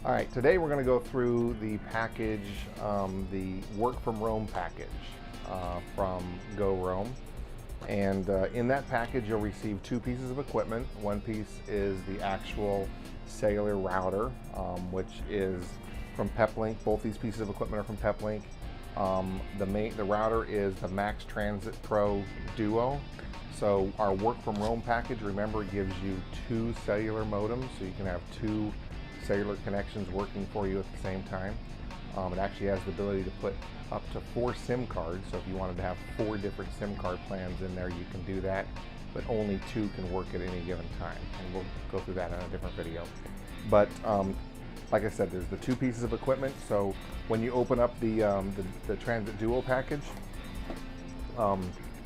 All right, today we're going to go through the package, the Work from Roam package from goRoam. And in that package, you'll receive two pieces of equipment. One piece is the actual cellular router, which is from Peplink. Both these pieces of equipment are from Peplink. The router is the Peplink Transit Duo. So our Work from Roam package, remember, gives you two cellular modems, so you can have two cellular connections working for you at the same time. It actually has the ability to put up to 4 SIM cards, so if you wanted to have 4 different SIM card plans in there, you can do that, but only 2 can work at any given time, and we'll go through that in a different video. But like I said, there's the two pieces of equipment. So when you open up the Transit Duo package,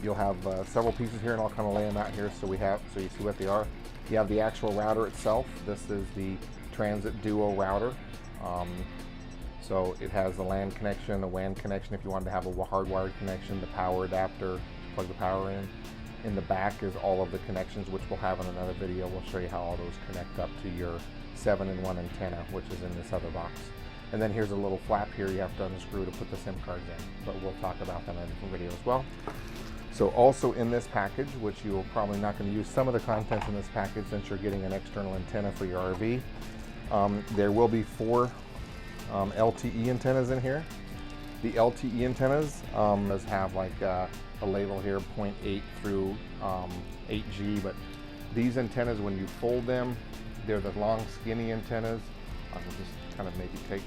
you'll have several pieces here, and I'll kind of lay them out here so you see what they are. You have the actual router itself. This is the Transit Duo router. So it has the LAN connection, a WAN connection if you wanted to have a hardwired connection, the power adapter to plug the power in. In the back is all of the connections, which we'll have in another video. We'll show you how all those connect up to your 7-in-1 antenna, which is in this other box. And then here's a little flap here you have to unscrew to put the SIM cards in, but we'll talk about that in a different video as well. So also in this package, which you're probably not going to use some of the contents in this package since you're getting an external antenna for your RV, there will be 4 LTE antennas in here. The LTE antennas does have like a label here, 0.8 through 8G, but these antennas, when you fold them, they're the long skinny antennas. I will just kind of maybe take,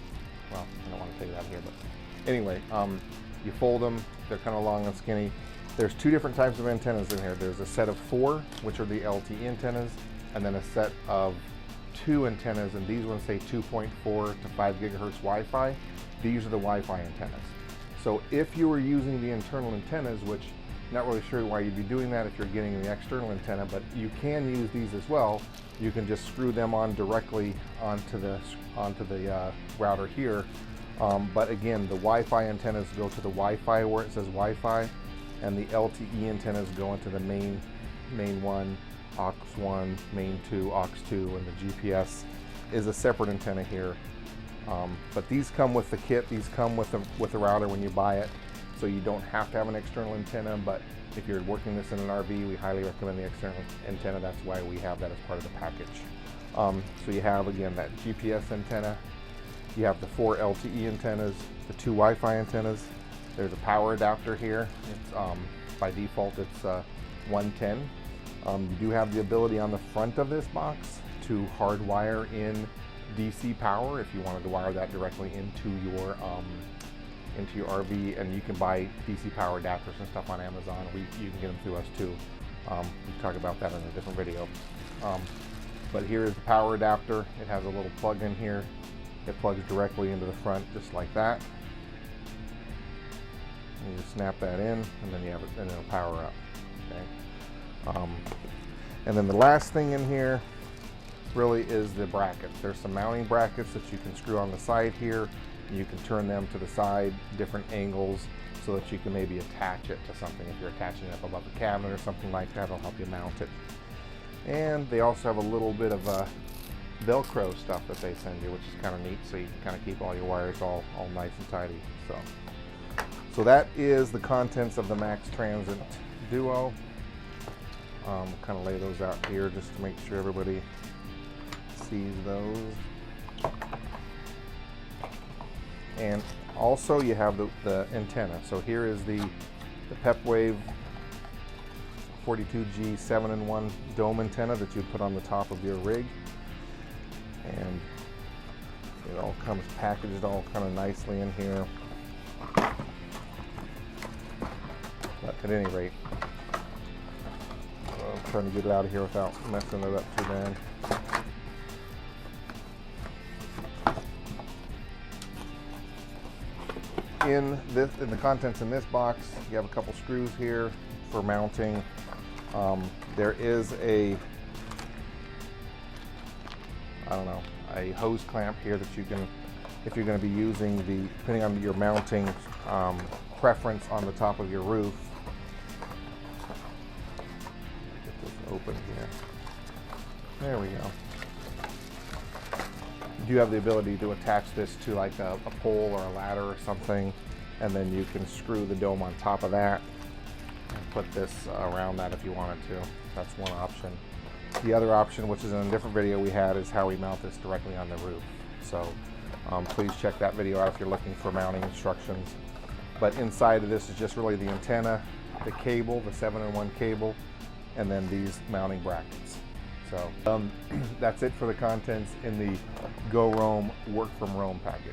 well, I don't want to take it out here, but anyway, you fold them, they're kind of long and skinny. There's 2 different types of antennas in here. There's a set of 4, which are the LTE antennas, and then a set of 2 antennas, and these ones say 2.4 to 5 gigahertz Wi-Fi. These are the Wi-Fi antennas. So if you were using the internal antennas, which not really sure why you'd be doing that if you're getting the external antenna, but you can use these as well. You can just screw them on directly onto the router here. But again, the Wi-Fi antennas go to the Wi-Fi where it says Wi-Fi, and the LTE antennas go into the main 1, aux 1, main 2, aux 2, and the GPS is a separate antenna here. But these come with the kit. These come with the router when you buy it, so you don't have to have an external antenna. But if you're working this in an RV, we highly recommend the external antenna. That's why we have that as part of the package. So you have, again, that GPS antenna. You have the 4 LTE antennas, the 2 Wi-Fi antennas. There's a power adapter here. It's by default it's 110. You do have the ability on the front of this box to hardwire in DC power if you wanted to wire that directly into your RV, and you can buy DC power adapters and stuff on Amazon. You can get them through us too. We can talk about that in a different video. But here is the power adapter. It has a little plug in here. It plugs directly into the front just like that. And you just snap that in, and then you have it, and it'll power up. Okay. And then the last thing in here really is the brackets. There's some mounting brackets that you can screw on the side here. You can turn them to the side, different angles, so that you can maybe attach it to something. If you're attaching it up above a cabinet or something like that, it'll help you mount it. And they also have a little bit of Velcro stuff that they send you, which is kind of neat, so you can kind of keep all your wires all nice and tidy. So that is the contents of the Peplink Transit Duo. Kind of lay those out here just to make sure everybody sees those. And also you have the antenna. So here is the Pepwave 42G 7-in-1 dome antenna that you put on the top of your rig. And it all comes packaged all kind of nicely in here. But at any rate, I'm trying to get it out of here without messing it up too bad. In the contents in this box, you have a couple screws here for mounting. There is a hose clamp here that you can, if you're going to be using depending on your mounting preference on the top of your roof. Get this open here. There we go. you have the ability to attach this to like a pole or a ladder or something, and then you can screw the dome on top of that and put this around that if you wanted to. That's one option. The other option, which is in a different video we had, is how we mount this directly on the roof. So please check that video out if you're looking for mounting instructions. But inside of this is just really the antenna, the cable, the 7-in-1 cable, and then these mounting brackets. So that's it for the contents in the goRoam Work from Roam package.